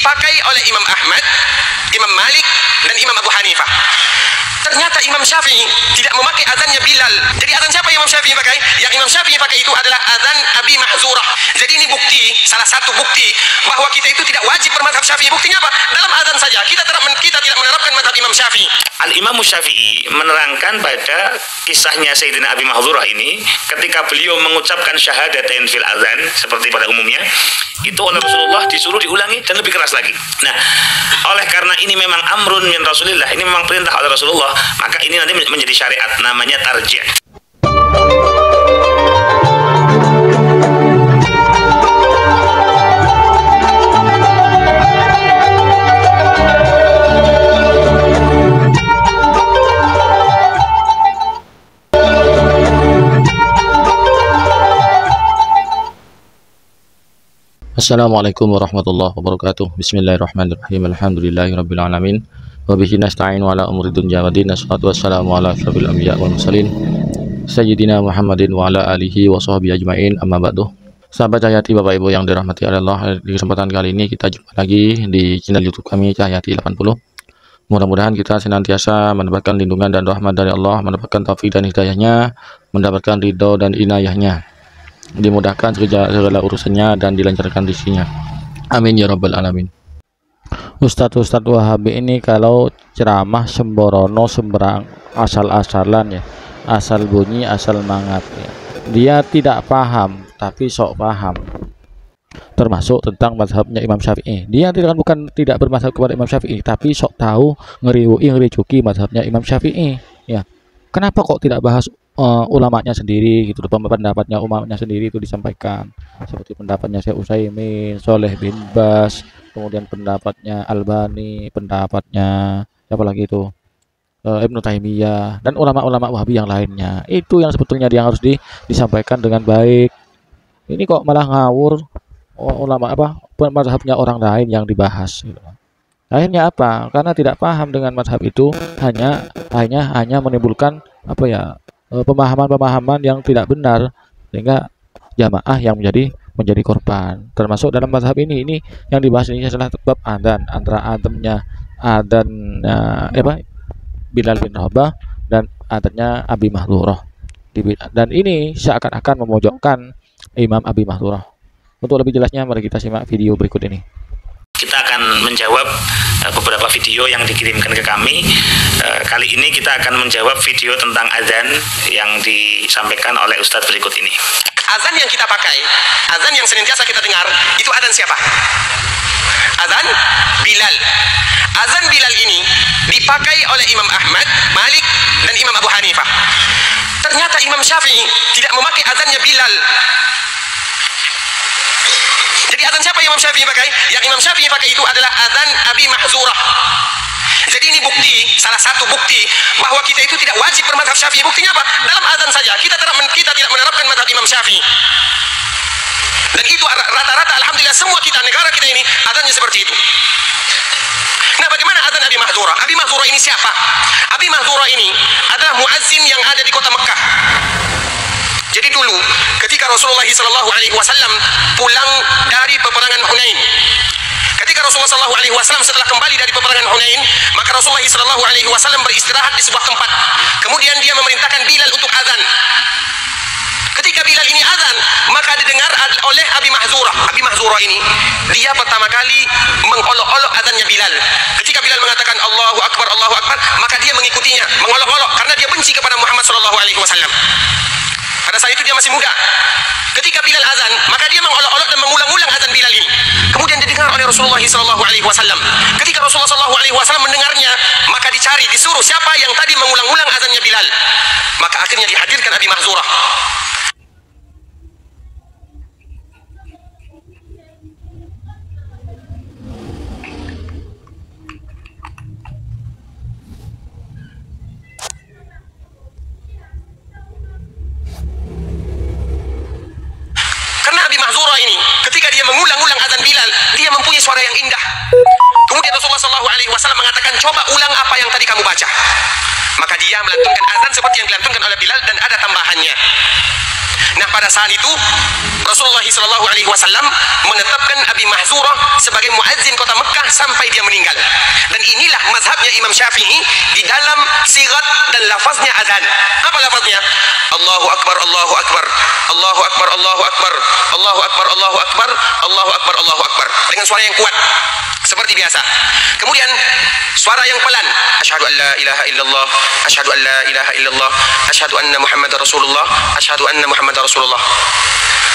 dipakai oleh Imam Ahmad, Imam Malik, dan Imam Abu Hanifah. Ternyata Imam Syafi'i tidak memakai azannya Bilal. Jadi azan siapa Imam Syafi'i pakai? Yang Imam Syafi'i pakai itu adalah azan Abi Mahzurah. Jadi ini bukti, salah satu bukti bahwa kita itu tidak wajib bermadhab Syafi'i. Buktinya apa? Dalam azan saja kita tidak menerapkan madhab Imam Syafi'i. Al-Imam Syafi'i menerangkan pada kisahnya Sayyidina Abi Mahzurah ini, ketika beliau mengucapkan syahadatain fil azan seperti pada umumnya, itu oleh Rasulullah disuruh diulangi dan lebih keras lagi. Nah, oleh karena ini memang amrun min Rasulillah, ini memang perintah oleh Rasulullah, maka ini nanti menjadi syariat, namanya tarjih. Assalamualaikum warahmatullahi wabarakatuh. Bismillahirrahmanirrahim. Alhamdulillahirabbil alamin. Wa bihi nasta'in wa ala umuri dunya waddin. Wassalatu wassalamu ala asyrofil anbiya wal mursalin sayyidina Muhammadin wa ala alihi wa sahbihi ajmain. Amma ba'du. Sahabat Cahyati, Bapak Ibu yang dirahmati Allah, di kesempatan kali ini kita jumpa lagi di channel YouTube kami Cahyati 80. Mudah-mudahan kita senantiasa mendapatkan lindungan dan rahmat dari Allah, mendapatkan taufik dan hidayahnya, mendapatkan ridho dan inayahnya, dimudahkan segala urusannya dan dilancarkan rezekinya. Amin ya rabbal alamin. Ustadz Wahabi ini kalau ceramah semborono, sembarang, asal-asalan ya, asal bunyi, asal mangat ya. Dia tidak paham tapi sok paham, termasuk tentang mazhabnya Imam Syafi'i. Dia bukan tidak bermazhab kepada Imam Syafi'i, tapi sok tahu ngericuki mazhabnya Imam Syafi'i ya. Kenapa kok tidak bahas ulamanya sendiri gitu, pendapatnya umatnya sendiri itu disampaikan, seperti pendapatnya Syekh Utsaimin, Shalih bin Bas, kemudian pendapatnya Albani, pendapatnya siapa lagi itu, Ibnu Taimiyah, dan ulama-ulama Wahabi yang lainnya. Itu yang sebetulnya yang harus disampaikan dengan baik. Ini kok malah ngawur, ulama mazhabnya orang lain yang dibahas gitu. Akhirnya apa? Karena tidak paham dengan mazhab itu, hanya menimbulkan pemahaman-pemahaman yang tidak benar, sehingga jamaah yang menjadi korban. Termasuk dalam mazhab ini yang dibahas ini adalah bab adzan, antara adzannya Bilal bin Rabah dan adzannya Abi Mahzurah. Dan ini seakan-akan memojokkan Imam Abi Mahzurah. Untuk lebih jelasnya mari kita simak video berikut ini. Kita akan menjawab beberapa video yang dikirimkan ke kami. Kali ini kita akan menjawab video tentang azan yang disampaikan oleh Ustadz berikut ini. Azan yang kita pakai, azan yang senantiasa kita dengar, itu azan siapa? Azan Bilal. Azan Bilal ini dipakai oleh Imam Ahmad, Malik, dan Imam Abu Hanifah. Ternyata Imam Syafi'i tidak memakai azannya Bilal. Jadi azan siapa Imam Syafi'i pakai? Yang Imam Syafi'i pakai itu adalah azan Abi Mahzurah. Jadi ini bukti, salah satu bukti bahwa kita itu tidak wajib bermadhab Syafi'i. Buktinya apa? Dalam azan saja kita tidak menerapkan madhab Imam Syafi'i. Dan itu rata-rata, alhamdulillah, semua negara kita ini azannya seperti itu. Nah, bagaimana azan Abi Mahzurah? Abi Mahzurah ini siapa? Abi Mahzurah ini adalah muazzin yang ada di kota Mekah. Jadi dulu ketika Rasulullah SAW pulang dari peperangan Hunain, ketika Rasulullah SAW setelah kembali dari peperangan Hunain, maka Rasulullah SAW beristirahat di sebuah tempat. Kemudian dia memerintahkan Bilal untuk azan. Ketika Bilal ini azan, maka didengar oleh Abi Mahzurah. Abi Mahzurah ini dia pertama kali mengolok-olok azannya Bilal. Ketika Bilal mengatakan Allahu Akbar, maka dia mengikutinya, mengolok-olok karena dia benci kepada Muhammad SAW. Pada saat itu dia masih muda. Ketika Bilal azan, maka dia mengolok-olok dan mengulang-ulang azan Bilal ini. Kemudian didengar oleh Rasulullah SAW. Ketika Rasulullah SAW mendengarnya, maka disuruh siapa yang tadi mengulang-ulang azannya Bilal. Maka akhirnya dihadirkan Abi Mahzurah. Ini ketika dia mengulang-ulang azan Bilal, dia mempunyai suara yang indah. Kemudian Rasulullah SAW SAW mengatakan, coba ulang apa yang tadi kamu baca. Maka dia melantunkan azan seperti yang dilantunkan oleh Bilal dan ada tambahannya. Nah, pada saat itu Rasulullah SAW menetapkan Abi Mahzurah sebagai muazzin kota Mekah sampai dia meninggal. Dan inilah mazhabnya Imam Syafi'i di dalam sigat dan lafaznya azan. Apa lafaznya? Allahu Akbar, Allahu Akbar, Allahu Akbar, Allahu Akbar, Allahu Akbar, Allahu Akbar, Allahu Akbar, Allahu Akbar, dengan suara yang kuat seperti biasa. Kemudian suara yang pelan, asyhadu an la ilaha illallah, asyhadu an la ilaha illallah, asyhadu anna Muhammadar Rasulullah, asyhadu anna Muhammadar Rasulullah.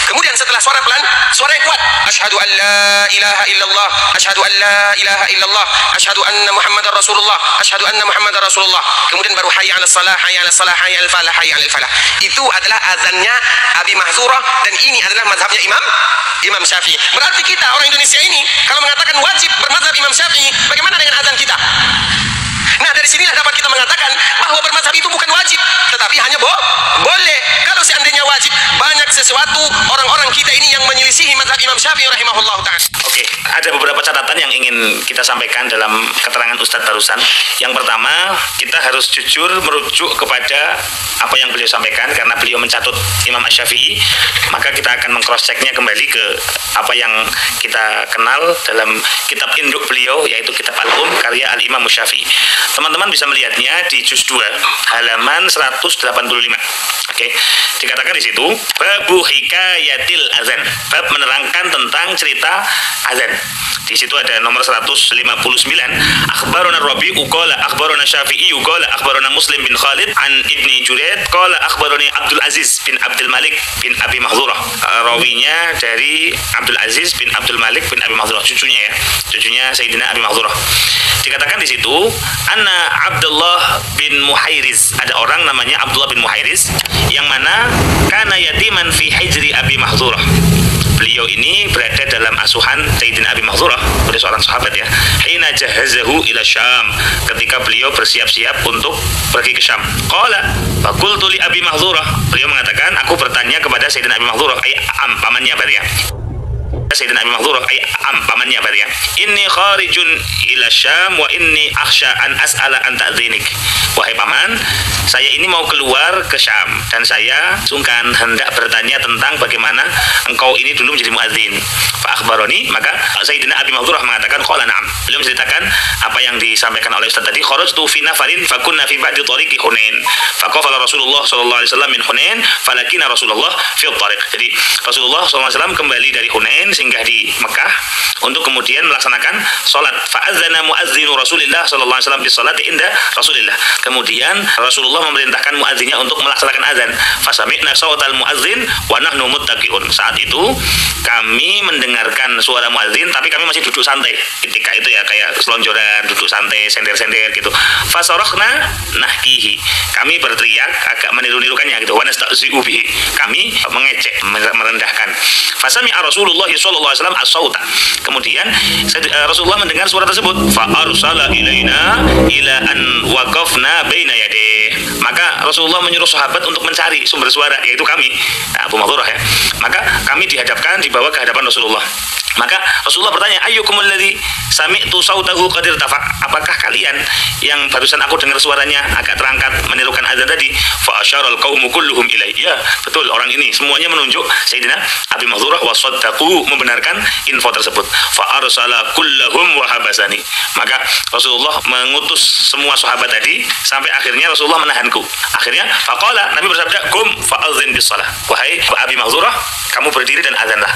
Kemudian setelah suara pelan, suara yang kuat, asyhadu an la ilaha illallah, asyhadu an la ilaha illallah, asyhadu anna Muhammadar Rasulullah, asyhadu anna Muhammadar Rasulullah. Kemudian baru hayya 'alas salah, hayya 'alas salah, hayya 'alal falah, hayya 'alal falah. Itu adalah azannya Abi Mahzurah dan ini adalah mazhabnya Imam Syafi'i. Berarti kita orang Indonesia ini kalau mengatakan wajib bermazhab Imam Syafi'i, bagaimana dengan azan kita? Nah, dari sinilah dapat kita mengatakan bahwa bermazhab itu bukan wajib, tetapi hanya boleh. Kalau seandainya wajib, banyak sesuatu orang-orang kita ini yang menyelisihi mazhab Imam Syafi'i rahimahullah ta'ala. Oke, ada beberapa catatan yang ingin kita sampaikan dalam keterangan Ustadz barusan. Yang pertama, kita harus jujur merujuk kepada apa yang beliau sampaikan karena beliau mencatut Imam Asy-Syafi'i, maka kita akan meng-cross-checknya kembali ke apa yang kita kenal dalam kitab induk beliau, yaitu kitab Al-Um karya Al-Imam Asy-Syafi'i. Teman-teman bisa melihatnya di juz 2 halaman 185. Oke, dikatakan di situ babu hikayatil azan, bab menerangkan tentang cerita azan. Di situ ada nomor 159. Akhbarana Rabi'u qala akhbarana Syafi'i qala akhbarana Muslim bin Khalid an Ibni Jurayd qala akhbarani Abdul Aziz bin Abdul Malik bin Abi Mahzurah. Rawinya dari Abdul Aziz bin Abdul Malik bin Abi Mahzurah, cucunya Sayyidina Abi Mahzurah. Dikatakan di situ anna Abdullah bin Muhairiz, ada orang namanya Abdullah bin Muhairiz yang mana kana yatiman fi hijri Abi Mahzurah. Beliau ini berada dalam asuhan Sayyidina Abi Mahzurah, beliau seorang sahabat ya. Hina jahazahu ila Syam, ketika beliau bersiap-siap untuk pergi ke Syam. Qala faqultu li Abi Mahzurah, beliau mengatakan, aku bertanya kepada Sayyidina Abi Mahzurah, pamannya berarti ya. Sayyidina Abi Mahzurah pamannya berarti ya. Inni kharijun ila Syam wa inni akhsha an as'ala an ta'dzinik. Wahai paman, saya ini mau keluar ke Syam dan saya sungkan hendak bertanya tentang bagaimana engkau ini dulu menjadi muadzin. Fa akhbarani, maka Sayyidina Abi Mahzurah mengatakan qala na'am. Beliau menceritakan apa yang disampaikan oleh Ustaz tadi. Kharajtu fi nafarin fa kunna fi ba'di tariqi Hunain. Fa qafala Rasulullah sallallahu alaihi wasallam min Hunain falakina Rasulullah fi tariq. Jadi Rasulullah sallallahu alaihi wasallam kembali dari Hunain singgah di Mekah untuk kemudian melaksanakan salat. Fa adzana muadzinu Rasulillah sallallahu alaihi wasallam bi salati inda Rasulillah. Kemudian Rasulullah memerintahkan muadzinnya untuk melaksanakan azan. Fasami'na sautal muadzin wa nahnu muttaqiun. Saat itu kami mendengarkan suara muadzin tapi kami masih duduk santai. Ketika itu ya kayak selonjoran, duduk santai, sender-sender gitu. Fasarakhna nahkihi. Kami berteriak agak meniru-nirukannya gitu. Wa nasta'zi'u bihi. Kami mengejek, merendahkan. Fasami'a Rasulullah sallallahu alaihi wasallam as-sauta. Kemudian Rasulullah mendengar suara tersebut. Fa arsala ilaina ila an waqafna baina yadayh. Maka Rasulullah menyuruh sahabat untuk mencari sumber suara, yaitu kami, Abu Mahzurah ya. Maka kami dihadapkan, dibawa ke hadapan Rasulullah. Maka Rasulullah bertanya, ayyukumul ladzi sami'tu sautahu qad irtafa. Apakah kalian yang barusan aku dengar suaranya agak terangkat menirukan azan tadi? Fa asyaral qaumu kulluhum ilaihi. Ya, betul, orang ini semuanya menunjuk Sayyidina Abi Mahzurah wa saddaqu, membenarkan info tersebut. Fa arsala kullahum wa habasani. Maka Rasulullah mengutus semua sahabat tadi sampai akhirnya Rasulullah menahanku. Akhirnya faqala, Nabi bersabda, "Qum fa'adzin bis shalah." Wahai Abi Mahzurah, kamu berdiri dan azanlah.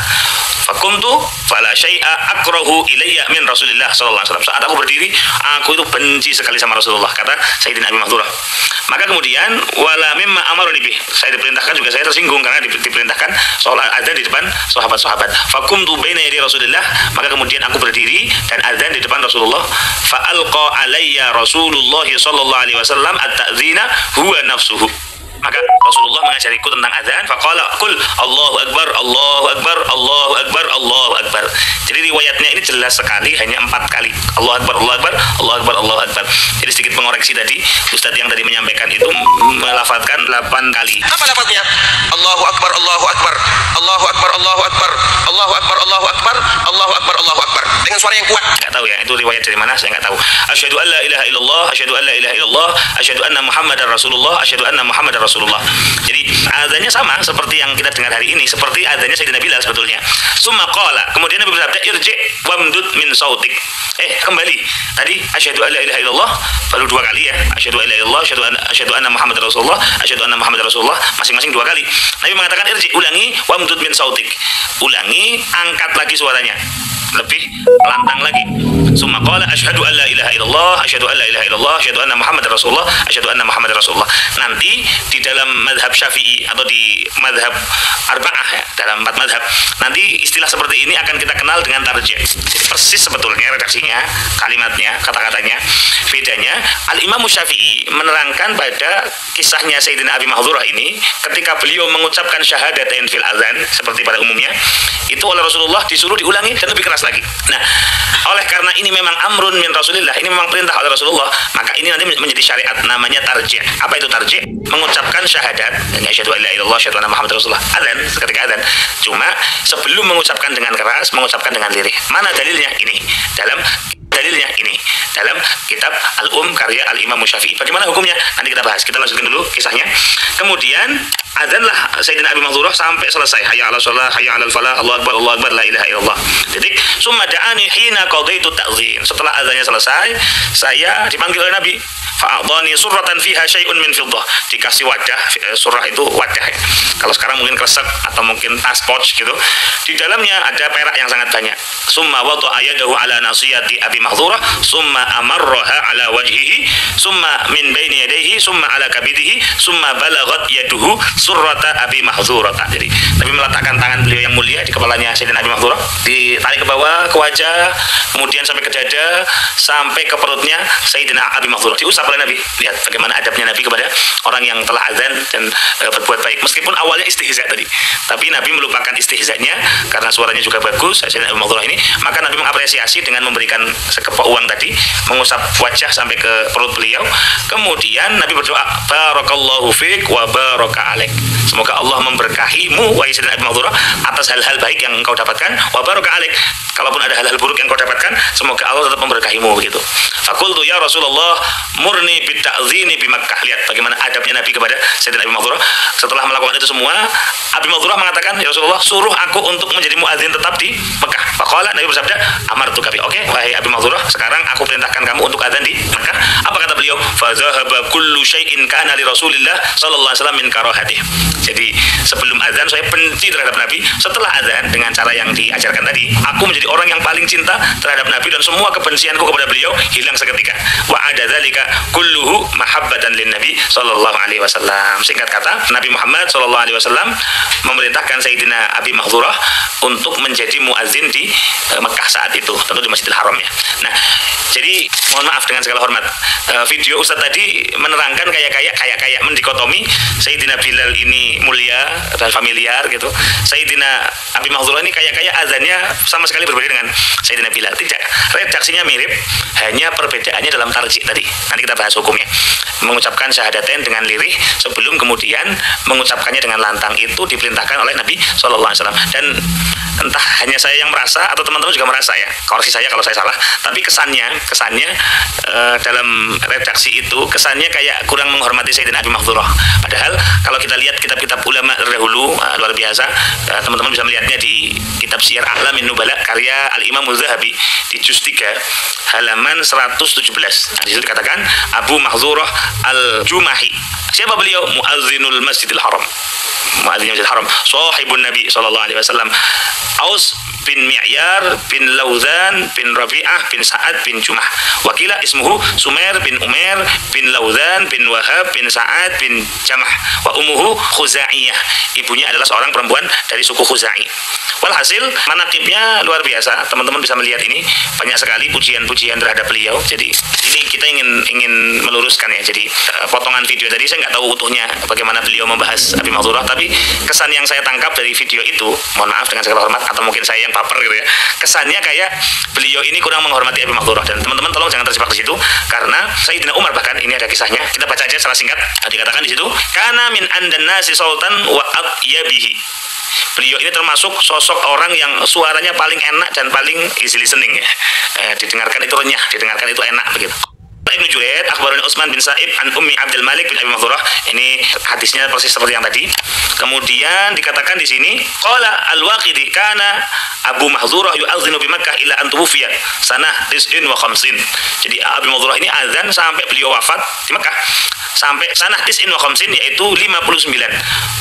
Fakumtu fala syai'a akrahu ilayya min Rasulillah sallallahu alaihi wasallam. Saat aku berdiri, aku itu benci sekali sama Rasulullah, kata Sayyidina Abi Mahzurah. Maka kemudian wala mimma amaruni bih. Saya diperintahkan juga saya tersinggung karena diperintahkan sholat azan di depan sahabat-sahabat. Fakumtu baina yadi Rasulillah, maka kemudian aku berdiri dan azan di depan Rasulullah. Fa alqa alayya Rasulullah sallallahu alaihi wasallam at-ta'dzina huwa nafsuhu. Maka Rasulullah mengajariku tentang azan. Faqala qul Allahu akbar, Allahu akbar, Allahu akbar, Allahu akbar. Jadi riwayatnya ini jelas sekali, hanya 4 kali. Allahu akbar, Allahu akbar, Allahu akbar, Allahu akbar. Jadi sedikit mengoreksi tadi, Ustadz yang tadi menyampaikan itu melafadzkan 8 kali. Apa lafadznya? Allahu akbar, Allahu akbar, Allahu akbar, Allahu akbar, Allahu akbar, Allahu akbar, Allahu akbar, Allahu akbar. Dengan suara yang kuat. Enggak tahu tahu ya itu riwayat dari mana, saya nggak tahu. Asyhadu an la ilaha illallah, asyhadu an la ilaha illallah, asyhadu anna Muhammadar Rasulullah, asyhadu anna Muhammadar Rasulullah. Jadi azannya sama seperti yang kita dengar hari ini, seperti azannya Sayyidina Bilal sebetulnya. Summa qala, kemudian Nabi bersabda, irji wamdud min sautik. Kembali. Tadi asyhadu an la ilaha illallah baru 2 kali ya. Asyhadu an la ilaha illallah, asyhadu anna Muhammadar Rasulullah, asyhadu anna Muhammadar Rasulullah, masing-masing 2 kali. Nabi mengatakan irji, ulangi, wamdud min sautik. Ulangi, angkat lagi suaranya. Lebih lantang lagi. Summa qala asyhadu an la ilaha illallah, asyhadu an la ilaha illallah, asyhadu anna Muhammadar Rasulullah, asyhadu anna Muhammadar Rasulullah. Nanti di dalam mazhab Syafi'i atau di mazhab Arba'ah ya, dalam 4 mazhab, nanti istilah seperti ini akan kita kenal dengan tarjih. Jadi persis sebetulnya redaksinya, kalimatnya, kata-katanya. Bedanya Al-Imam Syafi'i menerangkan pada kisahnya Sayyidina Abi Mahdzurah ini ketika beliau mengucapkan syahadatain fil azan seperti pada umumnya, itu oleh Rasulullah disuruh diulangi dan lebih keras lagi. Nah, oleh karena ini memang amrun min Rasulillah, ini memang perintah oleh Rasulullah, maka ini nanti menjadi syariat, namanya tarjih. Apa itu tarjih? Mengucapkan syahadat, asyhadu an la ilaha illallah, asyhadu anna Muhammadar Rasulullah, azan, ketika azan. Cuma sebelum mengucapkan dengan keras, mengucapkan dengan lirih. Mana dalilnya? Ini dalam kitab Al-Um karya Al-Imam Syafi'i. Bagaimana hukumnya? Nanti kita bahas. Kita lanjutkan dulu kisahnya. Kemudian azanlah Sayyidina Abi Mahdzurah sampai selesai. Hayya 'alas shalah, hayya 'alal falah, Allahu akbar, la ilaha illallah. Titik. Summa da'ani hina qadaitu ta'zin. Setelah azannya selesai, saya dipanggil oleh Nabi. Fa'adhani surratan fiha syai'un min fiddah. Dikasih wadah, surah itu wadah ya. Kalau sekarang mungkin kresek atau mungkin tas pouch gitu. Di dalamnya ada perak yang sangat banyak. Summa wada'a yadahu ala nasiyati Abi Mahdzurah, summa amarraha ala wajhihi, summa min baini yadayhi, summa ala kabidihi, summa balaghat yaduhu surrata Abi Mahdzurah. Jadi Nabi meletakkan tangan beliau yang mulia di kepalanya Sayyidina Abi Mahdzurah, ditarik ke bawah ke wajah, kemudian sampai ke dada, sampai ke perutnya Sayyidina Abi Mahdzurah. Diusap oleh Nabi. Lihat bagaimana adabnya Nabi kepada orang yang telah azan dan berbuat baik. Meskipun awalnya istihza tadi, tapi Nabi melupakan istihzanya karena suaranya juga bagus Sayyidina Abi Mahdzurah ini, maka Nabi mengapresiasi dengan memberikan sekepok uang tadi, mengusap wajah sampai ke perut beliau. Kemudian Nabi berdoa, barakallahu fik wa baraka alaik. Semoga Allah memberkahimu wahai Sayyidina Abi Mahdzurah atas hal-hal baik yang engkau dapatkan, wa baraka alaik. Kalaupun ada hal-hal buruk yang engkau dapatkan, semoga Allah tetap memberkahimu begitu. Faqultu ya Rasulullah murni bitta'zini bi Makkah. Lihat bagaimana adabnya Nabi kepada Sayyidina Abi Mahdzurah. Setelah melakukan itu semua, Abi Mahdzurah mengatakan, ya Rasulullah, suruh aku untuk menjadi muadzin tetap di Mekah. Faqala, Nabi bersabda, amartuka bi. Oke, wahai Abi Mahdzurah, sekarang aku perintahkan kamu untuk adzan di Mekah. Apa kata beliau? Fa zahaba kullu syai'in kana li Rasulillah sallallahu alaihi wasallam min karahati. Jadi sebelum azan saya benci terhadap Nabi. Setelah azan dengan cara yang diajarkan tadi, aku menjadi orang yang paling cinta terhadap Nabi dan semua kebencianku kepada beliau hilang seketika. Wa ada dzalika kulluhu mahabbatan lin Nabi sallallahu alaihi wasallam. Singkat kata, Nabi Muhammad sallallahu alaihi wasallam memerintahkan Sayyidina Abi Mahdzurah untuk menjadi muadzin di Mekah saat itu, tentu di Masjidil Haram ya. Nah, jadi mohon maaf dengan segala hormat, video Ustadz tadi menerangkan kayak mendikotomi Sayyidina Bilal ini mulia dan familiar gitu. Sayyidina Abi Mahdzurah ini kayak azannya sama sekali berbeda dengan Sayyidina Bilal. Tidak, redaksinya mirip, hanya perbedaannya dalam tarjih tadi. Nanti kita bahas hukumnya. Mengucapkan syahadatain dengan lirih sebelum kemudian mengucapkannya dengan lantang itu diperintahkan oleh Nabi SAW. Dan entah hanya saya yang merasa atau teman-teman juga merasa ya, koreksi saya kalau saya salah, tapi kesannya dalam redaksi itu kesannya kayak kurang menghormati Sayyidina Abi Mahdzurah. Padahal kalau kita lihat kitab-kitab ulama terdahulu, luar biasa, teman-teman bisa melihatnya di kitab Syiar A'lamin Nubala karya Al-Imam Zahabi di juz 3 halaman 117. Nah, di situ dikatakan Abu Mahdzurah Al-Jumahi. Siapa beliau? Muazzinul Masjidil Haram. Muadzin Masjidil Haram, sahibun Nabi sallallahu alaihi wasallam. Aus bin Mi'yar bin Lauzan bin Rabi'ah bin Sa'ad bin Jumah. Wakila ismuhu Sumair bin Umair bin Lauzan bin Wahab bin Sa'ad bin Jamah. Wa umuhu Khuzaiyah. Ibunya adalah seorang perempuan dari suku Khuzai. Walhasil manaqibnya luar biasa. Teman-teman bisa melihat ini banyak sekali pujian-pujian terhadap beliau. Jadi ini kita ingin meluruskan ya. Jadi potongan video tadi saya nggak tahu utuhnya bagaimana beliau membahas Abi Mahdzurah, tapi kesan yang saya tangkap dari video itu, mohon maaf dengan segala hormat atau mungkin saya yang baper gitu ya, kesannya kayak beliau ini kurang menghormati Abi Mahdzurah. Dan teman-teman tolong jangan terjebak di situ, karena Sayyidina Umar bahkan ini ada kisahnya, kita baca aja secara singkat. Dikatakan di situ, kana min andan nasi sultan wa atyabihi. Beliau ini termasuk sosok orang yang suaranya paling enak dan paling easy listening ya. Didengarkan itu renyah, didengarkan itu enak begitu. Ibnu Jurayd akhbarani Utsman bin Sa'ib an Ummi Abdul Malik bin Abi Mahdzurah. Ini hadisnya persis seperti yang tadi. Kemudian dikatakan di sini qala al-Waqidi kana Abu Mahdzurah yu'adzinu bi Makkah ila an tuwfiya sanah 59. Jadi Abi Mahdzurah ini azan sampai beliau wafat di Mekah. Sampai sanah 59 yaitu 59.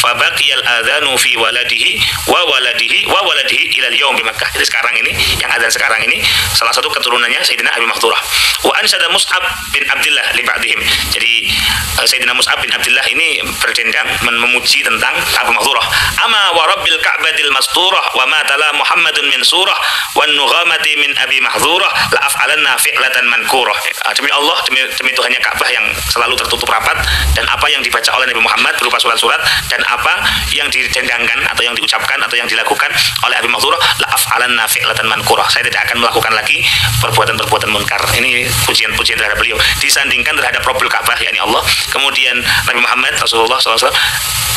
Fa baqiyal adzanu fi waladihi wa waladihi ila al-yaum bi Makkah. Jadi sekarang ini yang azan sekarang ini salah satu keturunannya Sayyidina Abi Mahdzurah. Wa ansyada Mus'ab bin Abdullah li ba'dihim. Jadi Sayyidina Mus'ab bin Abdullah ini berdendang memuji tentang Abu Mahdzurah. Ama wa rabbil ka'batil masturah wa ma tala Muhammadun min surah wan nughamati min Abi Mahdzurah la af'alanna fi'latan mankurah. Demi Allah, demi Tuhannya Ka'bah yang selalu tertutup rapat dan apa yang dibaca oleh Nabi Muhammad berupa surat-surat dan apa yang didendangkan atau yang diucapkan atau yang dilakukan oleh Abi Mahdzurah la af'alanna fi'latan mankurah. Saya tidak akan melakukan lagi perbuatan-perbuatan munkar. Ini pujian-pujian terhadap beliau disandingkan terhadap Rabbul Ka'bah yakni Allah, kemudian Nabi Muhammad Rasulullah SAW,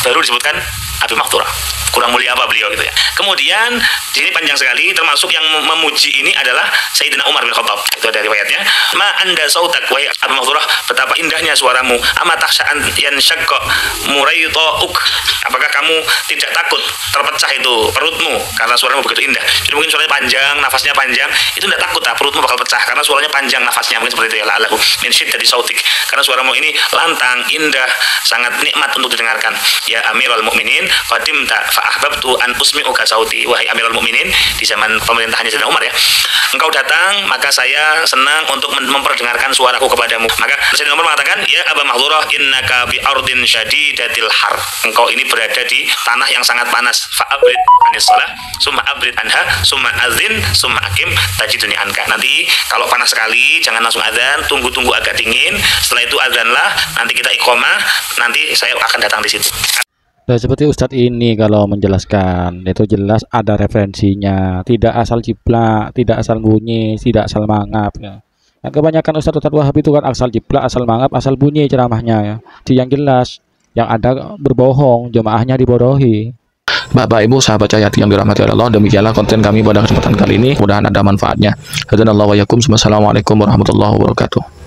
baru disebutkan Abi Mahdzurah. Kurang mulia apa beliau gitu ya. Kemudian di sini panjang sekali, termasuk yang memuji ini adalah Sayyidina Umar bin Khattab. Itu ada riwayatnya. Ma anda sautak wa Abi Mahdzurah, betapa indahnya suaramu. Ama takhsa'an yanshaqqa murayta'uk. Apakah kamu tidak takut terpecah itu perutmu karena suaramu begitu indah? Jadi mungkin suaranya panjang, nafasnya panjang, itu tidak takut perutmu bakal pecah karena suaranya panjang, nafasnya mungkin seperti itu ya. La'allahu min syiddati sautik. Karena suaramu ini lantang, indah, sangat nikmat untuk didengarkan. Ya Amirul Mukminin, qadimta ahbabtu an usmi'uka sauti. Wahai Amirul Mukminin, di zaman pemerintahannya Sayyidina Umar ya, engkau datang maka saya senang untuk memperdengarkan suaraku kepadamu. Maka Sayyidina Umar mengatakan, ya Aba Mahdzurah innaka bi ardin syadidatil har. Engkau ini berada di tanah yang sangat panas. Fa'abrid anis shalah summa abrid anha summa azin summa akim tajiduni anka. Nanti kalau panas sekali jangan langsung azan, tunggu agak dingin. Setelah itu azanlah, nanti kita iqomah, nanti saya akan datang di situ. Nah, seperti Ustadz ini kalau menjelaskan itu jelas ada referensinya, tidak asal jiplak, tidak asal bunyi, tidak asal mangap ya. Yang kebanyakan Ustadz Wahab itu kan asal jiplak, asal mangap, asal bunyi ceramahnya ya. Yang jelas, yang ada berbohong, jemaahnya dibodohi. Bapak Ibu sahabat Cahaya yang dirahmati Allah, demikianlah konten kami pada kesempatan kali ini. Mudah-mudahan ada manfaatnya. Hadanallahu wa yakum. Wassalamualaikum warahmatullahi wabarakatuh.